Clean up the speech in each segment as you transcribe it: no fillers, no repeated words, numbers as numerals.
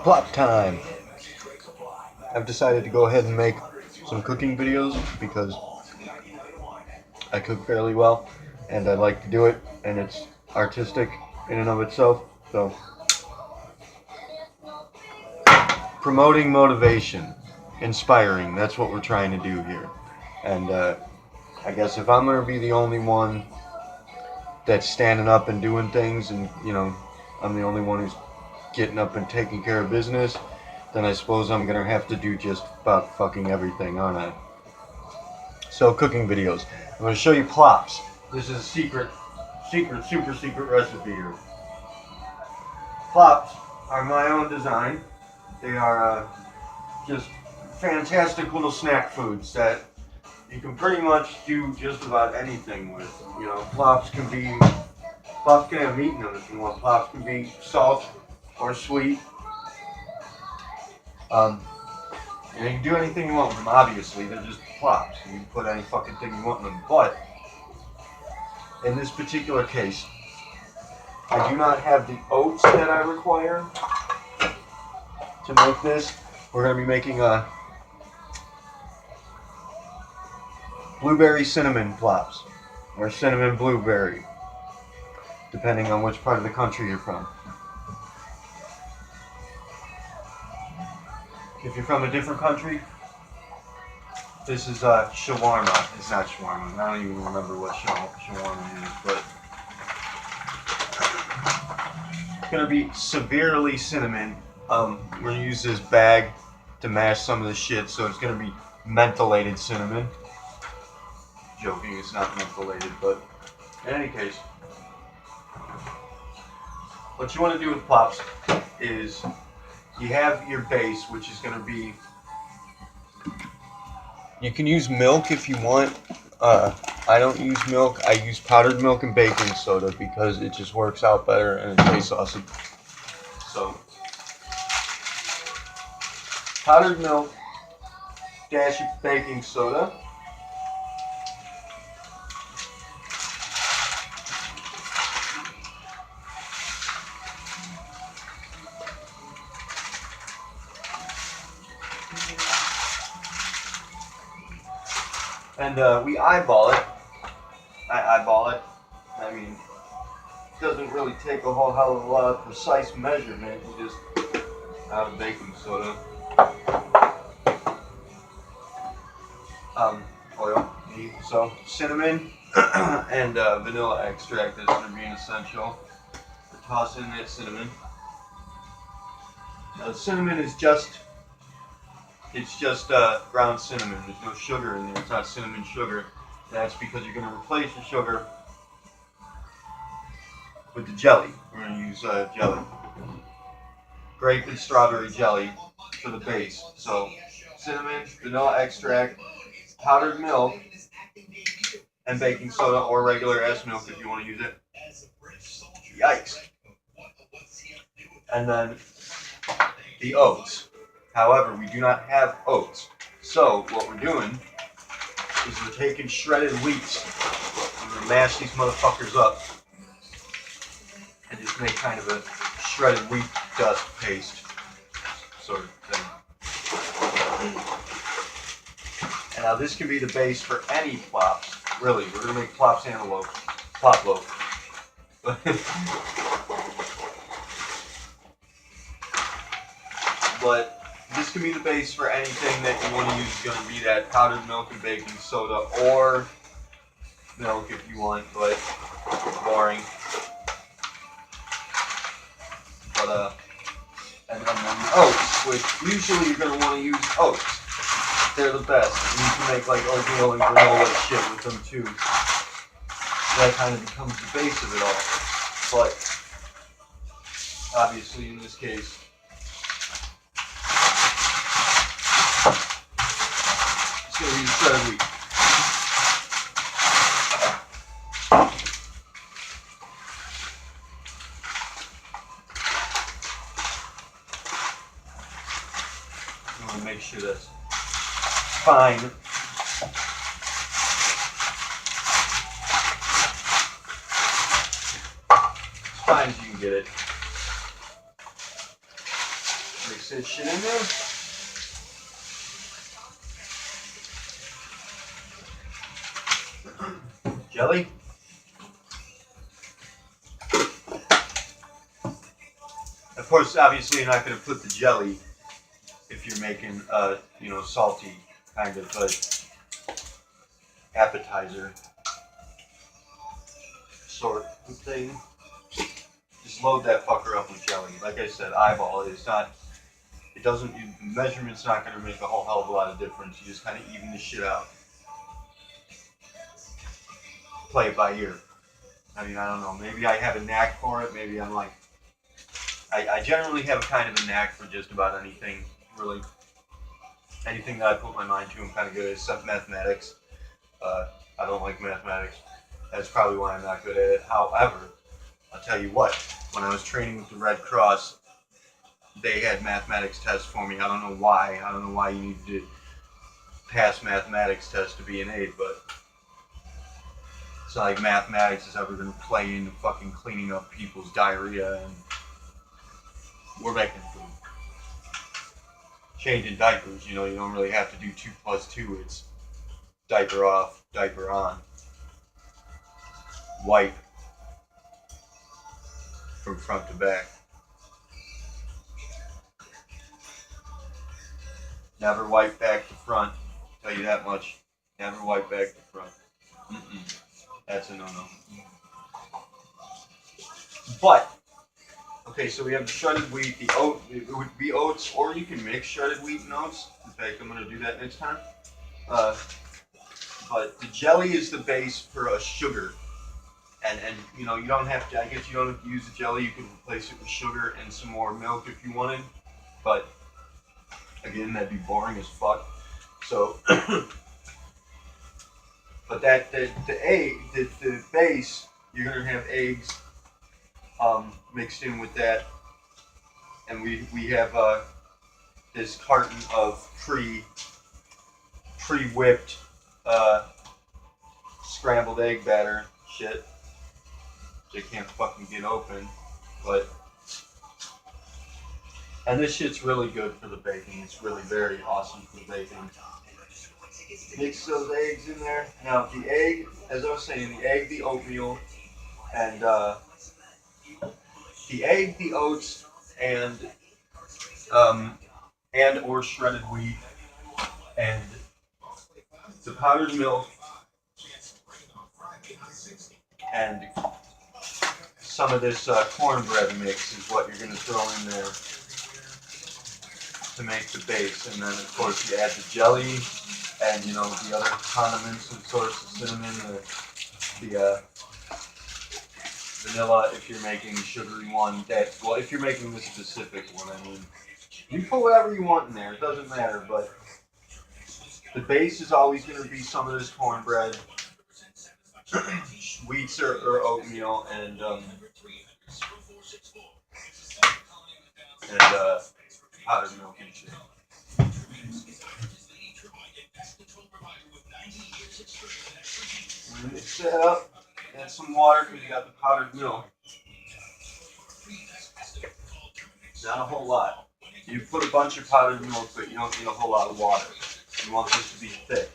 Plop time! I've decided to go ahead and make some cooking videos because I cook fairly well and I like to do it, and it's artistic in and of itself. So, promoting motivation, inspiring, that's what we're trying to do here. And I guess if I'm going to be the only one that's standing up and doing things, and I'm the only one who's getting up and taking care of business, then I suppose I'm gonna have to do just about fucking everything, aren't I? So, cooking videos. I'm gonna show you plops. This is a super secret recipe here. Plops are my own design. They are just fantastic little snack foods that you can pretty much do just about anything with. Plops can have meat in them if you want. Plops can be salt or sweet. And you can do anything you want with them, obviously. They're just plops. You can put any fucking thing you want in them. But, in this particular case, I do not have the oats that I require to make this. We're going to be making a blueberry cinnamon plops, or cinnamon blueberry, depending on which part of the country you're from. If you're from a different country, this is shawarma. It's not shawarma. I don't even remember what shawarma is, but it's going to be severely cinnamon. We're going to use this bag to mash some of the shit, so it's going to be mentholated cinnamon. Joking, it's not mentholated, but in any case, what you want to do with plops is you have your base, which is going to be, you can use milk if you want. I don't use milk. I use powdered milk and baking soda because it just works out better and it tastes awesome. So, powdered milk, dash of baking soda. And we eyeball it. I eyeball it. I mean, it doesn't really take a whole hell of a lot of precise measurement. You just add a baking soda, oil. So cinnamon and vanilla extract is going to be an essential. Toss in that cinnamon. Now, the cinnamon is just ground cinnamon. There's no sugar in there. It's not cinnamon sugar. That's because you're going to replace the sugar with the jelly. We're going to use jelly. Grape and strawberry jelly for the base. So, cinnamon, vanilla extract, powdered milk, and baking soda or regular S milk if you want to use it. Yikes. And then the oats. However, we do not have oats. So, what we're doing is we're taking shredded wheats. We're going to mash these motherfuckers up and just make kind of a shredded wheat dust paste sort of thing. And now this can be the base for any plops. Really, we're going to make plops antelope. Plop loaf. But this can be the base for anything that you want to use. It's going to be that powdered milk and baking soda, or milk if you want, but boring. But and then the oats, which usually you're going to want to use oats. They're the best. And you can make like oatmeal and granola shit with them too. That kind of becomes the base of it all. But obviously in this case, it's going to be the shredded wheat. I want to make sure that's fine. As fine as you can get it. Mix mix that shit in there. Jelly. Of course, obviously, you're not going to put the jelly if you're making you know, salty kind of appetizer sort of thing. Just load that fucker up with jelly. Like I said, eyeball it. It's not. It doesn't. Measurement's not going to make a whole hell of a lot of difference. You just kind of even the shit out. Play it by ear. I mean, I don't know. Maybe I have a knack for it. Maybe I'm like. I generally have kind of a knack for just about anything. Really, anything that I put my mind to, I'm kind of good at. Except mathematics. I don't like mathematics. That's probably why I'm not good at it. However, I'll tell you what. When I was training with the Red Cross, they had mathematics tests for me. I don't know why. I don't know why you need to pass mathematics tests to be an aide, but it's not like mathematics is ever going to play into fucking cleaning up people's diarrhea, and we're making food. Changing diapers, you know, you don't really have to do 2 + 2. It's diaper off, diaper on. Wipe from front to back. Never wipe back to front. Tell you that much. Never wipe back to front. That's a no-no. But okay, so we have the shredded wheat, the oat. It would be oats, or you can mix shredded wheat and oats. In fact, I'm going to do that next time. But the jelly is the base for a sugar. And you know, you don't have to, I guess you don't have to use the jelly. You can replace it with sugar and some more milk if you wanted. But again, that'd be boring as fuck. So, but the base, you're gonna have eggs mixed in with that, and we have this carton of pre-whipped scrambled egg batter shit. Which I can't fucking get open, and this shit's really good for the bacon. It's really very awesome for the bacon. Mix those eggs in there. Now the egg, as I was saying, the egg, the oatmeal, and the egg, the oats, and or shredded wheat, and the powdered milk, and some of this cornbread mix is what you're going to throw in there to make the base. And then, of course, you add the jelly and, you know, the other condiments and sorts of cinnamon, the vanilla if you're making a sugary one. Well, if you're making the specific one, I mean, you put whatever you want in there. It doesn't matter, but the base is always going to be some of this cornbread, wheats or oatmeal, and powdered milk and shit. Mix that up, add some water because you got the powdered milk. Not a whole lot. You put a bunch of powdered milk, but you don't need a whole lot of water. You want this to be thick.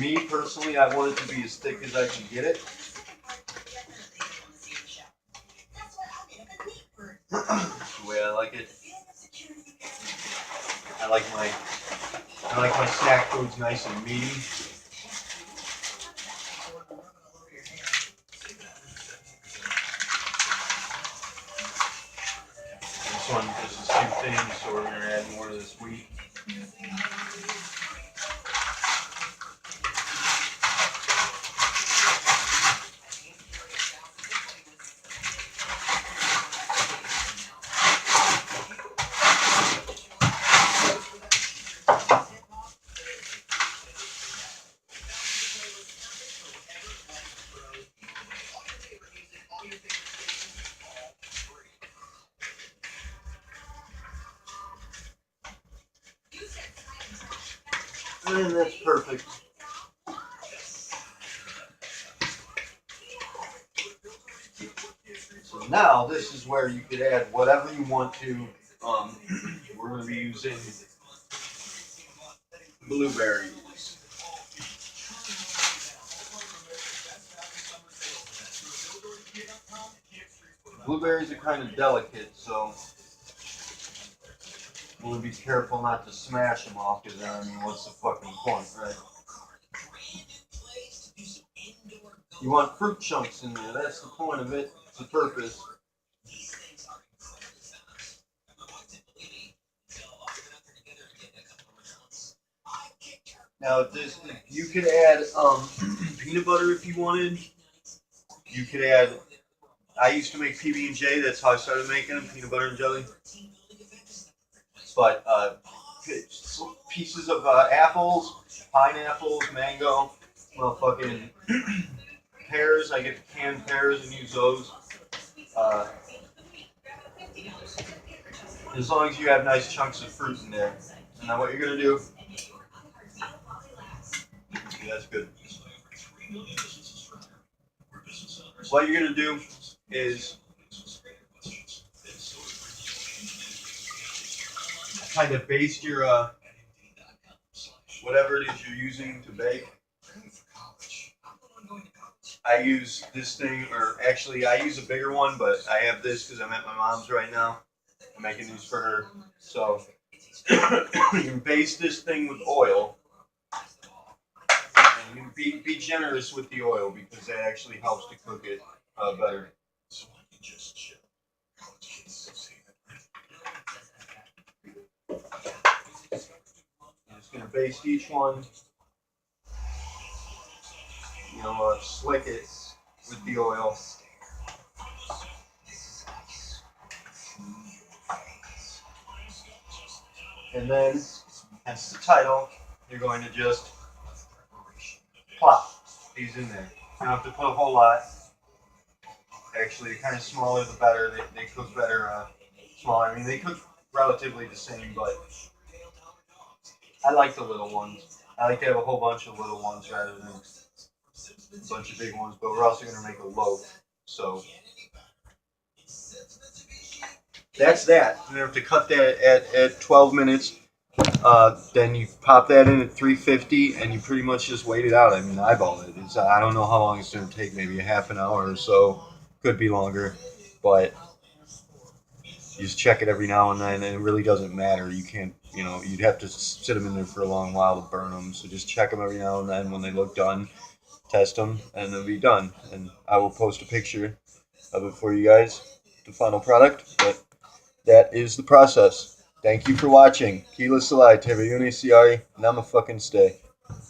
Me, personally, I want it to be as thick as I can get it. The way I like it. I like my snack foods nice and meaty. This is too thin, so we're going to add more of this wheat. And that's perfect. Now this is where you could add whatever you want to. We're going to be using blueberries. Blueberries are kind of delicate, so I'm going to be careful not to smash them off, because I mean, what's the fucking point, right? You want fruit chunks in there. That's the point of it. It's the purpose. Now, this you could add peanut butter if you wanted. You could add. I used to make PB&J. That's how I started making them, peanut butter and jelly. But pieces of apples, pineapples, mango, motherfucking pears. I get canned pears and use those. Uh, as long as you have nice chunks of fruit in there. And now what you're gonna do? Okay, that's good. What you're gonna do is kind of baste your whatever it is you're using to bake. I use this thing, or actually I use a bigger one, but I have this because I'm at my mom's right now. I'm making these for her. So you can baste this thing with oil, and you can be generous with the oil because that actually helps to cook it better. I'm just gonna baste each one. Slick it with the oil. And then, hence the title, you're going to just plop these in there. You don't have to put a whole lot. Actually, the kind of smaller the better. They cook better smaller. I mean, they cook relatively the same, but I like the little ones. I like to have a whole bunch of little ones rather than a bunch of big ones, but we're also going to make a loaf. So that's that. You have to cut that at 12 minutes. Then you pop that in at 350, and you pretty much just wait it out. I mean, eyeball it. I don't know how long it's going to take. Maybe a half an hour or so. Could be longer, but you just check it every now and then, and it really doesn't matter. You can't, you'd have to sit them in there for a long while to burn them. So just check them every now and then when they look done. Test them, and they'll be done. And I will post a picture of it for you guys, the final product. But that is the process. Thank you for watching. Kila Salai, Tevayuni Siari, Namafucking Stay.